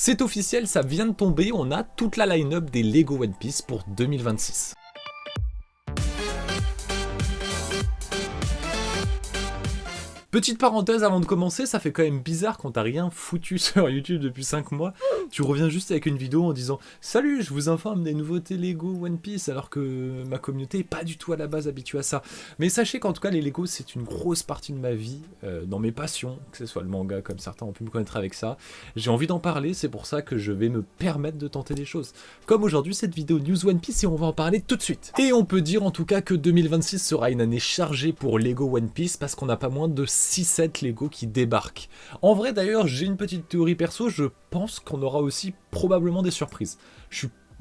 C'est officiel, ça vient de tomber, on a toute la line-up des Lego One Piece pour 2026. Petite parenthèse avant de commencer, ça fait quand même bizarre quand t'as rien foutu sur YouTube depuis 5 mois. Tu reviens juste avec une vidéo en disant « Salut, je vous informe des nouveautés Lego One Piece » alors que ma communauté est pas du tout à la base habituée à ça. Mais sachez qu'en tout cas, les Lego, c'est une grosse partie de ma vie, dans mes passions, que ce soit le manga, comme certains ont pu me connaître avec ça. J'ai envie d'en parler, c'est pour ça que je vais me permettre de tenter des choses. Comme aujourd'hui, cette vidéo News One Piece et on va en parler tout de suite. Et on peut dire en tout cas que 2026 sera une année chargée pour Lego One Piece parce qu'on n'a pas moins de 6 sets Lego qui débarquent. En vrai d'ailleurs, j'ai une petite théorie perso, je pense qu'on aura aussi probablement des surprises.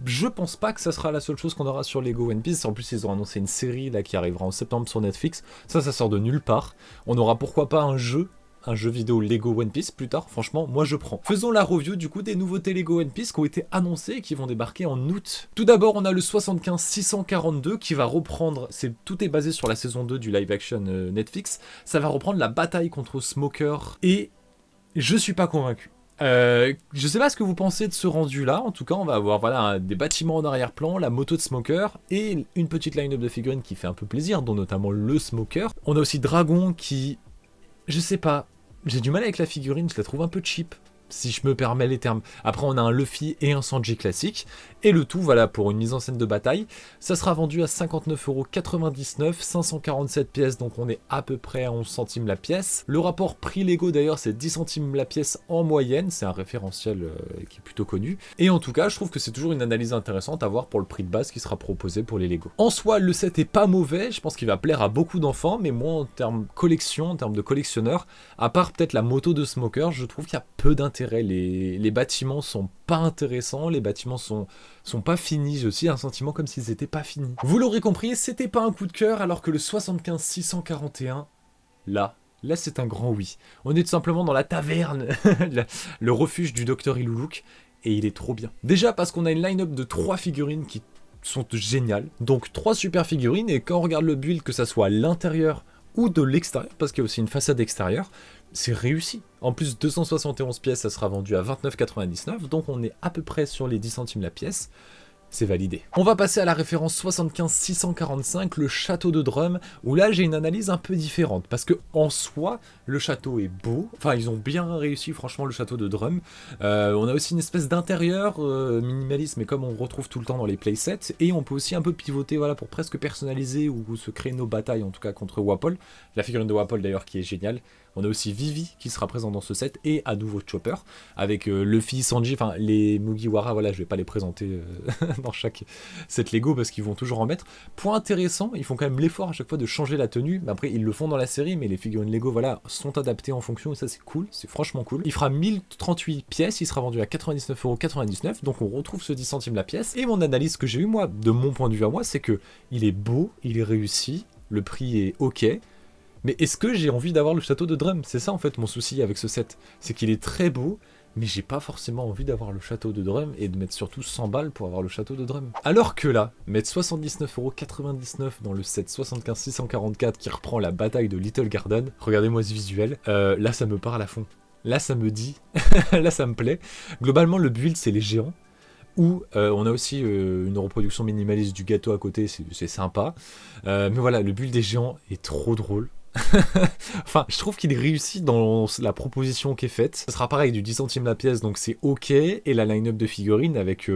Je pense pas que ça sera la seule chose qu'on aura sur Lego One Piece. En plus, ils ont annoncé une série là qui arrivera en septembre sur Netflix. Ça sort de nulle part. On aura pourquoi pas un jeu vidéo Lego One Piece plus tard, franchement, moi je prends. Faisons la review du coup des nouveautés Lego One Piece qui ont été annoncées et qui vont débarquer en août. Tout d'abord, on a le 75-642 qui va reprendre, tout est basé sur la saison 2 du live action Netflix, ça va reprendre la bataille contre Smoker et je suis pas convaincu. Je sais pas ce que vous pensez de ce rendu là, en tout cas on va avoir voilà, des bâtiments en arrière-plan, la moto de Smoker et une petite line-up de figurines qui fait un peu plaisir, dont notamment le Smoker. On a aussi Dragon qui, je sais pas, j'ai du mal avec la figurine, je la trouve un peu cheap, si je me permets les termes. Après on a un Luffy et un Sanji classique, et le tout voilà pour une mise en scène de bataille. Ça sera vendu à 59,99€, 547 pièces, donc on est à peu près à 11 centimes la pièce. Le rapport prix Lego d'ailleurs c'est 10 centimes la pièce en moyenne, c'est un référentiel qui est plutôt connu. Et en tout cas je trouve que c'est toujours une analyse intéressante à voir pour le prix de base qui sera proposé pour les Lego. En soi le set est pas mauvais, je pense qu'il va plaire à beaucoup d'enfants, mais moi en termes collection, en termes de collectionneur, à part peut-être la moto de Smoker, je trouve qu'il y a peu d'intérêt. Les bâtiments sont pas intéressants, les bâtiments sont pas finis, j'ai aussi un sentiment comme s'ils étaient pas finis. Vous l'aurez compris, c'était pas un coup de cœur, alors que le 75-641, là c'est un grand oui. On est tout simplement dans la taverne, le refuge du docteur Iloulouk, et il est trop bien. Déjà parce qu'on a une line-up de 3 figurines qui sont géniales, donc 3 super figurines, et quand on regarde le build, que ça soit à l'intérieur ou de l'extérieur, parce qu'il y a aussi une façade extérieure, c'est réussi. En plus, 271 pièces, ça sera vendu à 29,99, donc on est à peu près sur les 10 centimes la pièce. C'est validé. On va passer à la référence 75-645, le château de Drum, où là j'ai une analyse un peu différente, parce que en soi, le château est beau, enfin ils ont bien réussi franchement le château de Drum. On a aussi une espèce d'intérieur minimaliste, mais comme on retrouve tout le temps dans les playsets, et on peut aussi un peu pivoter voilà, pour presque personnaliser ou se créer nos batailles, en tout cas contre Wapol, la figurine de Wapol d'ailleurs qui est géniale. On a aussi Vivi qui sera présent dans ce set et à nouveau Chopper avec Luffy, Sanji, enfin les Mugiwara, voilà je vais pas les présenter dans chaque set Lego parce qu'ils vont toujours en mettre. Point intéressant, ils font quand même l'effort à chaque fois de changer la tenue, mais après ils le font dans la série mais les figurines Lego voilà sont adaptées en fonction et ça c'est cool, c'est franchement cool. Il fera 1038 pièces, il sera vendu à 99,99€, donc on retrouve ce 10 centimes la pièce. Et mon analyse que j'ai eu moi, de mon point de vue à moi, c'est que il est beau, il est réussi, le prix est ok. Mais est-ce que j'ai envie d'avoir le château de Drum? C'est ça en fait mon souci avec ce set. C'est qu'il est très beau, mais j'ai pas forcément envie d'avoir le château de Drum et de mettre surtout 100 balles pour avoir le château de Drum. Alors que là, mettre 79,99€ dans le set 75-644 qui reprend la bataille de Little Garden, regardez-moi ce visuel, là ça me parle à fond. Là ça me dit, là ça me plaît. Globalement le build c'est les géants. Où on a aussi une reproduction minimaliste du gâteau à côté, c'est sympa. Mais voilà, le build des géants est trop drôle. Enfin, je trouve qu'il est réussi dans la proposition qui est faite. Ça sera pareil, du 10 centimes la pièce, donc c'est ok. Et la line-up de figurines avec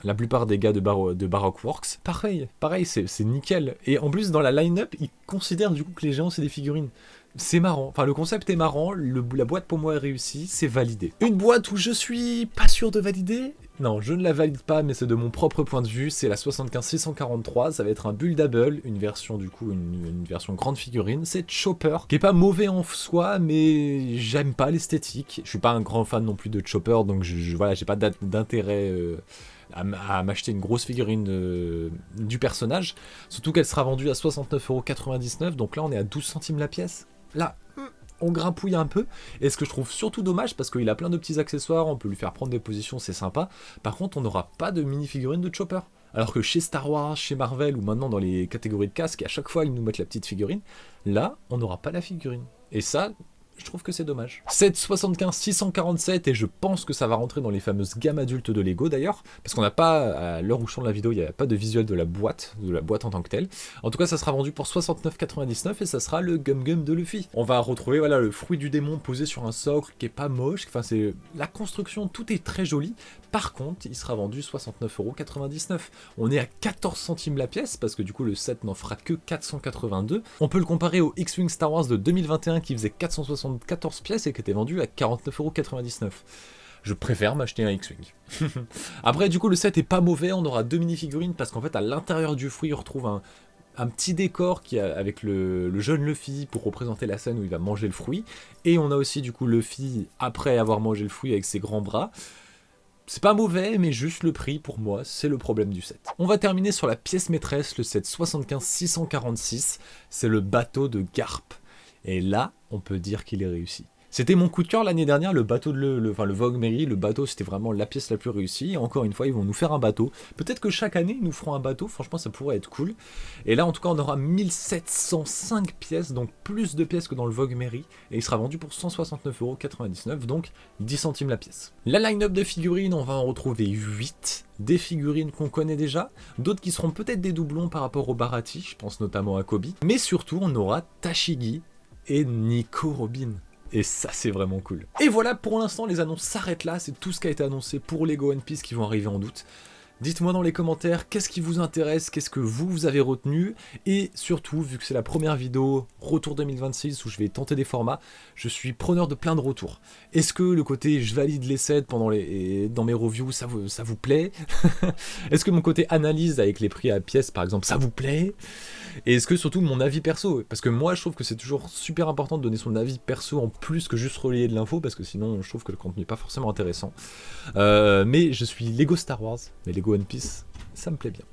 la plupart des gars de Baroque Works. Pareil, c'est nickel. Et en plus, dans la line-up, ils considèrent du coup que les géants, c'est des figurines. C'est marrant, enfin le concept est marrant, la boîte pour moi est réussie, c'est validé. Une boîte où je suis pas sûr de valider? Non, je ne la valide pas, mais c'est de mon propre point de vue, c'est la 75-643, ça va être un Buildable, une version du coup, une version grande figurine, c'est Chopper, qui est pas mauvais en soi, mais j'aime pas l'esthétique, je suis pas un grand fan non plus de Chopper, donc voilà, j'ai pas d'intérêt à m'acheter une grosse figurine du personnage, surtout qu'elle sera vendue à 69,99€, donc là on est à 12 centimes la pièce. Là, on grimpouille un peu, et ce que je trouve surtout dommage, parce qu'il a plein de petits accessoires, on peut lui faire prendre des positions, c'est sympa, par contre on n'aura pas de mini-figurine de Chopper. Alors que chez Star Wars, chez Marvel, ou maintenant dans les catégories de casques, à chaque fois ils nous mettent la petite figurine, là on n'aura pas la figurine. Et ça, je trouve que c'est dommage. 775 647 et je pense que ça va rentrer dans les fameuses gammes adultes de Lego d'ailleurs, parce qu'on n'a pas, à l'heure où je tourne la vidéo, il n'y a pas de visuel de la boîte en tant que telle. En tout cas, ça sera vendu pour 69,99 et ça sera le Gum Gum de Luffy. On va retrouver voilà le fruit du démon posé sur un socle qui est pas moche, enfin c'est la construction, tout est très joli. Par contre, il sera vendu 69,99 €. On est à 14 centimes la pièce parce que du coup le set n'en fera que 482. On peut le comparer au X-Wing Star Wars de 2021 qui faisait 474 pièces et qui était vendu à 49,99 €. Je préfère m'acheter un X-Wing. Après du coup le set est pas mauvais, on aura 2 mini-figurines parce qu'en fait à l'intérieur du fruit on retrouve un petit décor qui a, avec le jeune Luffy pour représenter la scène où il va manger le fruit. Et on a aussi du coup Luffy après avoir mangé le fruit avec ses grands bras. C'est pas mauvais, mais juste le prix, pour moi, c'est le problème du set. On va terminer sur la pièce maîtresse, le set 75-646, c'est le bateau de Garp. Et là, on peut dire qu'il est réussi. C'était mon coup de cœur l'année dernière, le bateau de le Vogue Mary, le bateau c'était vraiment la pièce la plus réussie, et encore une fois ils vont nous faire un bateau, peut-être que chaque année ils nous feront un bateau, franchement ça pourrait être cool, et là en tout cas on aura 1705 pièces, donc plus de pièces que dans le Vogue Mary, et il sera vendu pour 169,99 €, donc 10 centimes la pièce. La line-up de figurines, on va en retrouver 8, des figurines qu'on connaît déjà, d'autres qui seront peut-être des doublons par rapport au Barati, je pense notamment à Kobe, mais surtout on aura Tashigi et Nico Robin. Et ça c'est vraiment cool. Et voilà, pour l'instant les annonces s'arrêtent là, c'est tout ce qui a été annoncé pour Lego One Piece qui vont arriver en août. Dites-moi dans les commentaires qu'est-ce qui vous intéresse, qu'est-ce que vous avez retenu, et surtout, vu que c'est la première vidéo retour 2026 où je vais tenter des formats, je suis preneur de plein de retours. Est-ce que le côté je valide les sets dans mes reviews, ça vous plaît? Est-ce que mon côté analyse avec les prix à pièces par exemple, ça vous plaît? Et est-ce que surtout mon avis perso? Parce que moi je trouve que c'est toujours super important de donner son avis perso en plus que juste relayer de l'info, parce que sinon je trouve que le contenu n'est pas forcément intéressant. Mais je suis Lego Star Wars, mais Lego One Piece, ça me plaît bien.